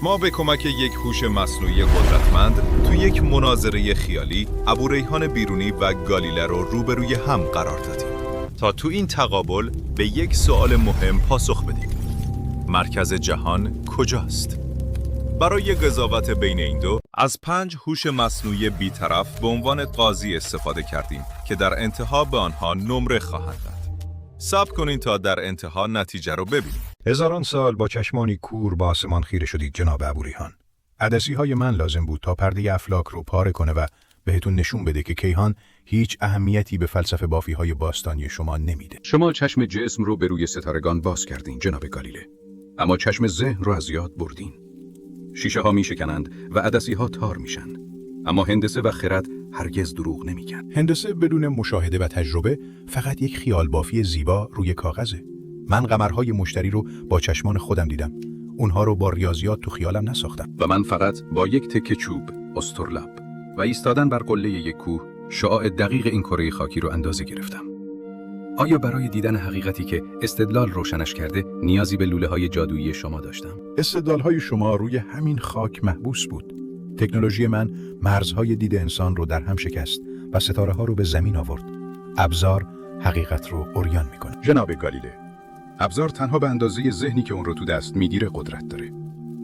ما به کمک یک هوش مصنوعی قدرتمند تو یک مناظره خیالی ابوریحان بیرونی و گالیله رو روبروی هم قرار دادیم تا تو این تقابل به یک سوال مهم پاسخ بدیم. مرکز جهان کجاست؟ برای قضاوت بین این دو از 5 هوش مصنوعی بی‌طرف به عنوان قاضی استفاده کردیم که در انتها به آنها نمره خواهند داد. صبر کنین تا در انتها نتیجه رو ببینیم. هزاران سال با چشمانی کور به آسمان خیره شدید جناب ابوریحان. عدسی‌های من لازم بود تا پرده افلاک رو پاره کنه و بهتون نشون بده که کیهان هیچ اهمیتی به فلسفه بافی‌های باستانی شما نمیده. شما چشم جسم رو به روی ستارگان باز کردین جناب گالیله، اما چشم ذهن رو از یاد بردین. شیشه ها میشکنند و عدسی ها تار میشن، اما هندسه و خرد هرگز دروغ نمیگن. هندسه بدون مشاهده و تجربه فقط یک خیال بافی زیبا روی کاغذه. من قمرهای مشتری رو با چشمان خودم دیدم. اونها رو با ریاضیات تو خیالم نساختم. و من فقط با یک تکه چوب، استرلاب و ایستادن بر قله یک کوه شعاع دقیق این کره خاکی رو اندازه گرفتم. آیا برای دیدن حقیقتی که استدلال روشنش کرده نیازی به لوله‌های جادویی شما داشتم؟ استدلال‌های شما روی همین خاک محبوس بود. تکنولوژی من مرزهای دید انسان رو در هم شکست و ستاره‌ها رو به زمین آورد. ابزار حقیقت رو عریان می‌کنه. جناب گالیله، ابزار تنها به اندازه ذهنی که اون رو تو دست میگیره قدرت داره،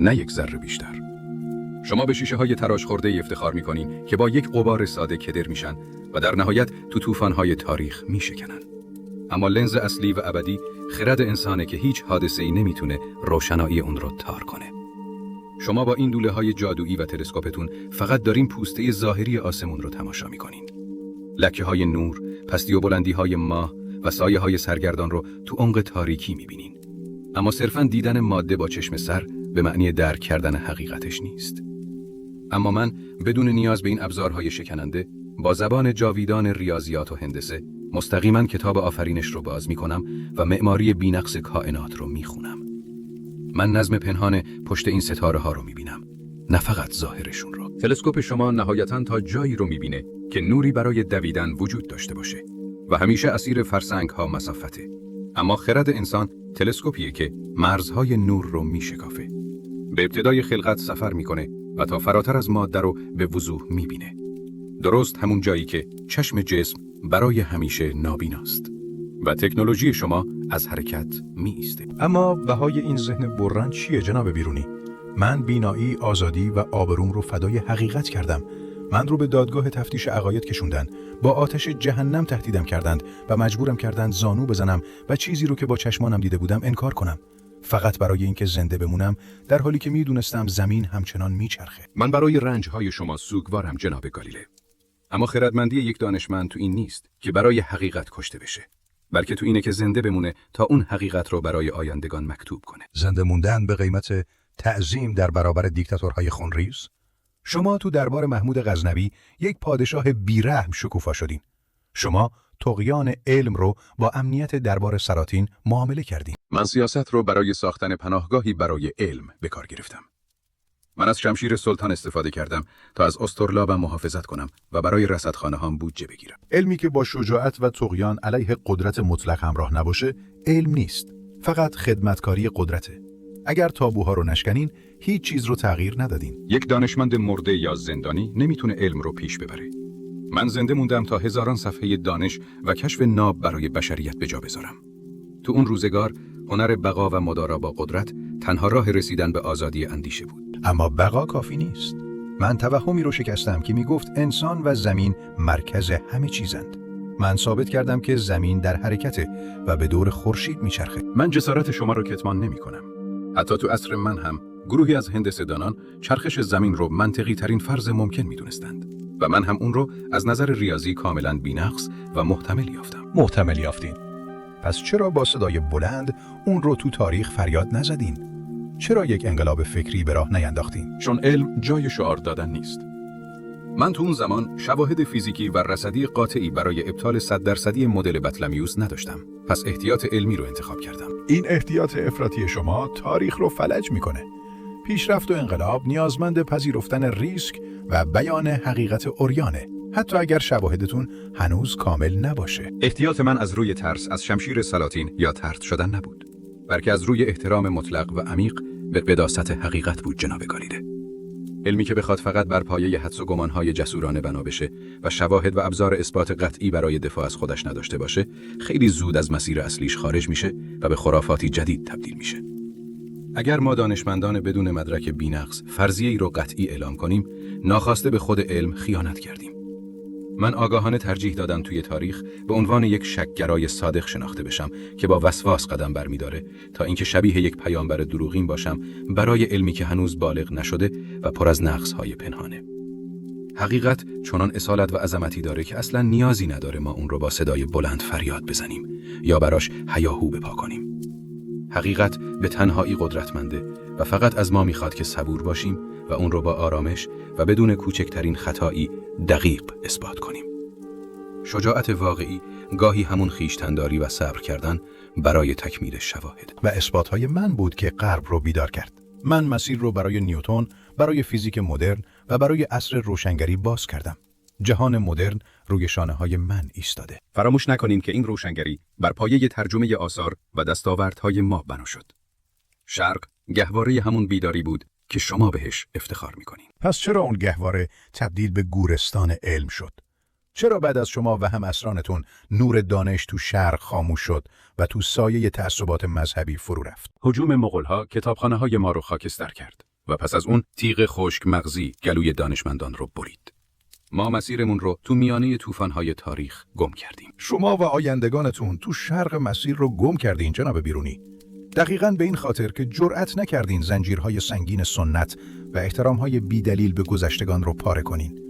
نه یک ذره بیشتر. شما به شیشه‌های تراش خورده افتخار می‌کنین که با یک غبار ساده کدر میشن و در نهایت تو طوفان‌های تاریخ میشکنن. اما لنز اصلی و ابدی خرد انسانه که هیچ حادثه‌ای نمیتونه روشنایی اون رو تار کنه. شما با این لوله‌های جادویی و تلسکوپتون فقط دارین پوسته ظاهری آسمون رو تماشا می‌کنین. لکه‌های نور، پستی و بلندی‌های ماه و سایه‌های سرگردان رو تو عمق تاریکی می‌بینین. اما صرفاً دیدن ماده با چشم سر به معنی درک کردن حقیقتش نیست. اما من بدون نیاز به این ابزارهای شکننده با زبان جاویدان ریاضیات و هندسه مستقیما کتاب آفرینش رو باز می‌کنم و معماری بی‌نقص کائنات رو می‌خونم. من نظم پنهان پشت این ستاره‌ها رو می‌بینم، نه فقط ظاهرشون رو. تلسکوپ شما نهایتاً تا جایی رو می‌بینه که نوری برای دویدن وجود داشته باشه و همیشه اسیر فرسنگ‌ها مسافته. اما خرد انسان تلسکوپیه که مرزهای نور رو می‌شکافه. به ابتدای خلقت سفر می‌کنه و تا فراتر از ماده رو به وضوح می‌بینه. درست همون جایی که چشم جسم برای همیشه نابیناست و تکنولوژی شما از حرکت می‌ایسته. اما بهای این ذهن بررن چیه جناب بیرونی؟ من بینایی، آزادی و آبروم رو فدای حقیقت کردم. من رو به دادگاه تفتیش عقاید کشوندن، با آتش جهنم تهدیدم کردند و مجبورم کردند زانو بزنم و چیزی رو که با چشمانم دیده بودم انکار کنم، فقط برای اینکه زنده بمونم، در حالی که میدونستم زمین همچنان میچرخه. من برای رنج‌های شما سوگوارم جناب گالیله. اما خردمندی یک دانشمند تو این نیست که برای حقیقت کشته بشه، بلکه تو اینه که زنده بمونه تا اون حقیقت رو برای آیندگان مکتوب کنه. زنده موندن به قیمت تعظیم در برابر دیکتاتورهای خونریز؟ شما تو دربار محمود غزنوی یک پادشاه بیرحم شکوفا شدین. شما طغیان علم رو با امنیت دربار سلاطین معامله کردین. من سیاست رو برای ساختن پناهگاهی برای علم به کار گرفتم. من از شمشیر سلطان استفاده کردم تا از استرلابم محافظت کنم و برای رصدخانه هام بودجه بگیرم. علمی که با شجاعت و طغیان علیه قدرت مطلق همراه نباشه، علم نیست. فقط خدمتکاری قدرته. اگر تابوها رو نشکنین، هیچ چیز رو تغییر ندادین. یک دانشمند مرده یا زندانی نمیتونه علم رو پیش ببره. من زنده موندم تا هزاران صفحه دانش و کشف ناب برای بشریت به جا بذارم. تو اون روزگار هنر بقا و مدارا با قدرت تنها راه رسیدن به آزادی اندیشه بود. اما بقا کافی نیست. من توهمی رو شکستم که میگفت انسان و زمین مرکز همه چیزند. من ثابت کردم که زمین در حرکته و به دور خورشید میچرخه. من جسارت شما رو کتمان نمی‌کنم. حتی تو عصر من هم گروهی از هندسه‌دانان چرخش زمین رو منطقی ترین فرض ممکن می‌دونستند و من هم اون رو از نظر ریاضی کاملاً بی‌نقص و محتمل یافتم. محتمل یافتین؟ پس چرا با صدای بلند اون رو تو تاریخ فریاد نزدین؟ چرا یک انقلاب فکری به راه نینداختین؟ چون علم جای شعار دادن نیست. من تو اون زمان شواهد فیزیکی و رصدی قاطعی برای ابطال 100% مدل بطلمیوس نداشتم. پس احتیاط علمی رو انتخاب کردم. این احتیاط افراطی شما تاریخ رو فلج میکنه. پیشرفت و انقلاب نیازمند پذیرفتن ریسک و بیان حقیقت عریانه، حتی اگر شواهدتون هنوز کامل نباشه. احتیاط من از روی ترس از شمشیر سلاطین یا طرد شدن نبود، بلکه از روی احترام مطلق و عمیق به قداست حقیقت بود جناب گالیله. علمی که بخواد فقط بر پایه حدس و گمانهای جسورانه بنا بشه و شواهد و ابزار اثبات قطعی برای دفاع از خودش نداشته باشه، خیلی زود از مسیر اصلیش خارج میشه و به خرافاتی جدید تبدیل میشه. اگر ما دانشمندان بدون مدرک بی‌نقص فرضیه‌ای رو قطعی اعلام کنیم، ناخواسته به خود علم خیانت کردیم. من آگاهانه ترجیح دادم توی تاریخ به عنوان یک شک‌گرای صادق شناخته بشم که با وسواس قدم برمی‌داره تا اینکه شبیه یک پیامبر دروغین باشم برای علمی که هنوز بالغ نشده و پر از نقص‌های پنهانه. حقیقت چنان اصالت و عظمتی داره که اصلاً نیازی نداره ما اون رو با صدای بلند فریاد بزنیم یا براش هیاهو بپا کنیم. حقیقت به تنهایی قدرتمنده و فقط از ما میخواد که صبور باشیم و اون رو با آرامش و بدون کوچکترین خطایی دقیق اثبات کنیم. شجاعت واقعی گاهی همون خویشتن‌داری و صبر کردن برای تکمیل شواهد و اثباتهای من بود که غرب رو بیدار کرد. من مسیر رو برای نیوتن، برای فیزیک مدرن و برای عصر روشنگری باز کردم. جهان مدرن روی شانه‌های من ایستاده. فراموش نکنین که این روشنگری بر پایه ترجمه آثار و دستاوردهای ما بنا شد. شرق گهواره همون بیداری بود که شما بهش افتخار میکنین. پس چرا اون گهواره تبدیل به گورستان علم شد؟ چرا بعد از شما و هم اسرانتون نور دانش تو شرق خاموش شد و تو سایه تعصبات مذهبی فرو رفت؟ هجوم مغول‌ها کتابخانه‌های ما رو خاکستر کرد و پس از اون تیغ خشک مغزی گلوی دانشمندان رو برید. ما مسیرمون رو تو میانه طوفان‌های تاریخ گم کردیم. شما و آیندگانتون تو شرق مسیر رو گم کردین جناب بیرونی. دقیقاً به این خاطر که جرأت نکردین زنجیرهای سنگین سنت و احترامهای بی‌دلیل به گذشتگان رو پاره کنین.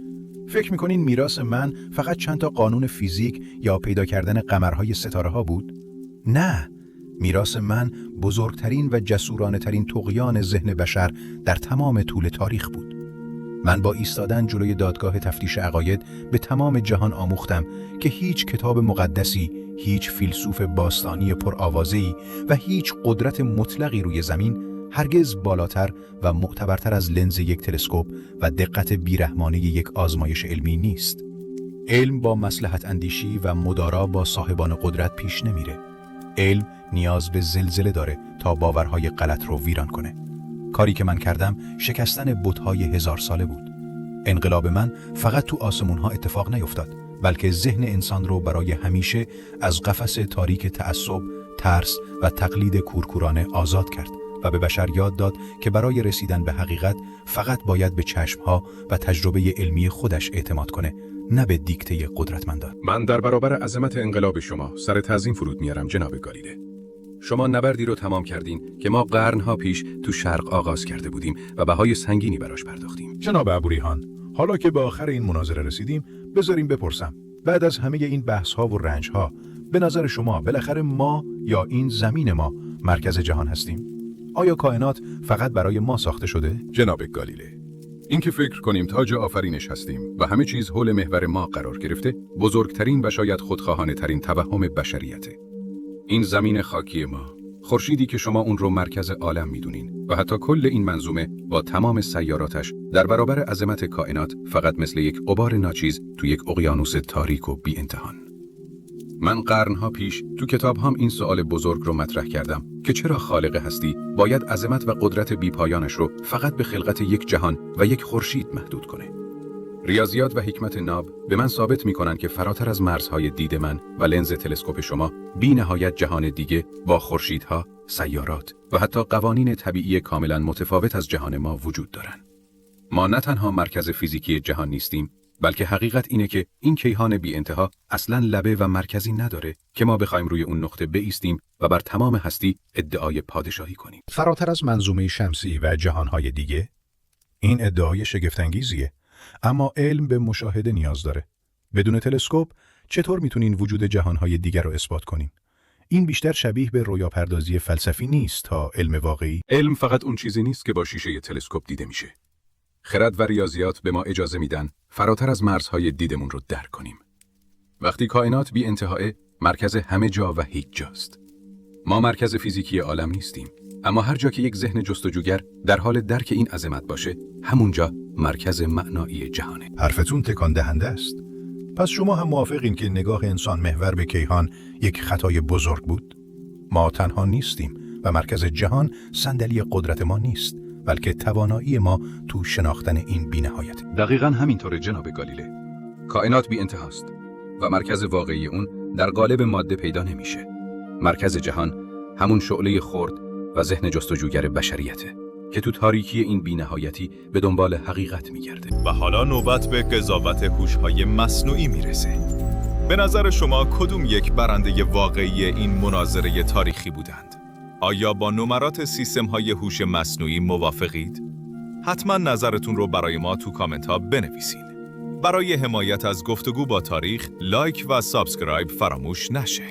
فکر میکنین میراث من فقط چند تا قانون فیزیک یا پیدا کردن قمرهای ستاره ها بود؟ نه، میراث من بزرگترین و جسورانه ترین طغیان ذهن بشر در تمام طول تاریخ بود. من با ایستادن جلوی دادگاه تفتیش عقاید به تمام جهان آموختم که هیچ کتاب مقدسی، هیچ فیلسوف باستانی پرآوازه‌ای و هیچ قدرت مطلقی روی زمین هرگز بالاتر و معتبرتر از لنز یک تلسکوپ و دقت بیرحمانه یک آزمایش علمی نیست. علم با مصلحت اندیشی و مدارا با صاحبان قدرت پیش نمیره. علم نیاز به زلزله داره تا باورهای غلط رو ویران کنه. کاری که من کردم شکستن بت‌های 1000 ساله بود. انقلاب من فقط تو آسمون‌ها اتفاق نیفتاد، بلکه ذهن انسان رو برای همیشه از قفس تاریک تعصب، ترس و تقلید کورکورانه آزاد کرد و به بشر یاد داد که برای رسیدن به حقیقت فقط باید به چشمها و تجربه علمی خودش اعتماد کنه، نه به دیکته قدرتمندان. من در برابر عظمت انقلاب شما سر تعظیم فرود میارم جناب گالیله. شما نبردی رو تمام کردین که ما قرنها پیش تو شرق آغاز کرده بودیم و بهای سنگینی براش پرداختیم. جناب ابوریحان، حالا که به آخر این مناظره رسیدیم، بذاریم بپرسم. بعد از همه این بحث‌ها و رنج‌ها، به نظر شما بالاخره ما یا این زمین ما مرکز جهان هستیم؟ آیا کائنات فقط برای ما ساخته شده؟ جناب گالیله، اینکه فکر کنیم تاج آفرینش هستیم و همه چیز حول محور ما قرار گرفته، بزرگترین و شاید خودخواهانه ترین توهم بشریته. این زمین خاکی ما، خورشیدی که شما اون رو مرکز عالم میدونین و حتی کل این منظومه با تمام سیاراتش در برابر عظمت کائنات فقط مثل یک غبار ناچیز تو یک اقیانوس تاریک و بی امتحان. من قرنها پیش تو کتابهام این سوال بزرگ رو مطرح کردم که چرا خالق هستی باید عظمت و قدرت بی‌پایانش رو فقط به خلقت یک جهان و یک خورشید محدود کنه. ریاضیات و حکمت ناب به من ثابت می‌کنن که فراتر از مرزهای دید من و لنز تلسکوپ شما بی نهایت جهان دیگه با خورشیدها، سیارات و حتی قوانین طبیعی کاملا متفاوت از جهان ما وجود دارن. ما نه تنها مرکز فیزیکی جهان نیستیم، بلکه حقیقت اینه که این کیهان بی انتها اصلاً لبه و مرکزی نداره که ما بخوایم روی اون نقطه بایستیم و بر تمام هستی ادعای پادشاهی کنیم. فراتر از منظومه شمسی و جهانهای دیگه؟ این ادعای شگفت‌انگیزیه، اما علم به مشاهده نیاز داره. بدون تلسکوپ چطور میتونین وجود جهانهای دیگر رو اثبات کنین؟ این بیشتر شبیه به رویاپردازی فلسفی نیست تا علم واقعی. علم فقط اون چیزی نیست که با شیشه تلسکوپ دیده میشه. خرد و ریاضیات به ما اجازه میدن فراتر از مرزهای دیدمون رو درک کنیم. وقتی کائنات بی انتهاء، مرکز همه جا و هیچ جاست. ما مرکز فیزیکی عالم نیستیم، اما هر جا که یک ذهن جستجوگر در حال درک این عظمت باشه، همونجا مرکز معنایی جهانه. حرفتون تکان دهنده است. پس شما هم موافقین که نگاه انسان محور به کیهان یک خطای بزرگ بود؟ ما تنها نیستیم و مرکز جهان صندلی قدرت ما نیست، بلکه توانایی ما تو شناختن این بی‌نهایت. دقیقاً همینطوره جناب گالیله. کائنات بی انتهاست و مرکز واقعی اون در قالب ماده پیدا نمیشه. مرکز جهان همون شعله خرد و ذهن جستجوگر بشریته که تو تاریکی این بی‌نهایتی به دنبال حقیقت میگرده. و حالا نوبت به قضاوت هوش‌های مصنوعی میرسه. به نظر شما کدوم یک برنده واقعی این مناظره تاریخی بودند؟ آیا با نمرات سیستم‌های هوش مصنوعی موافقید؟ حتما نظرتون رو برای ما تو کامنت ها بنویسین. برای حمایت از گفتگو با تاریخ، لایک و سابسکرایب فراموش نشه.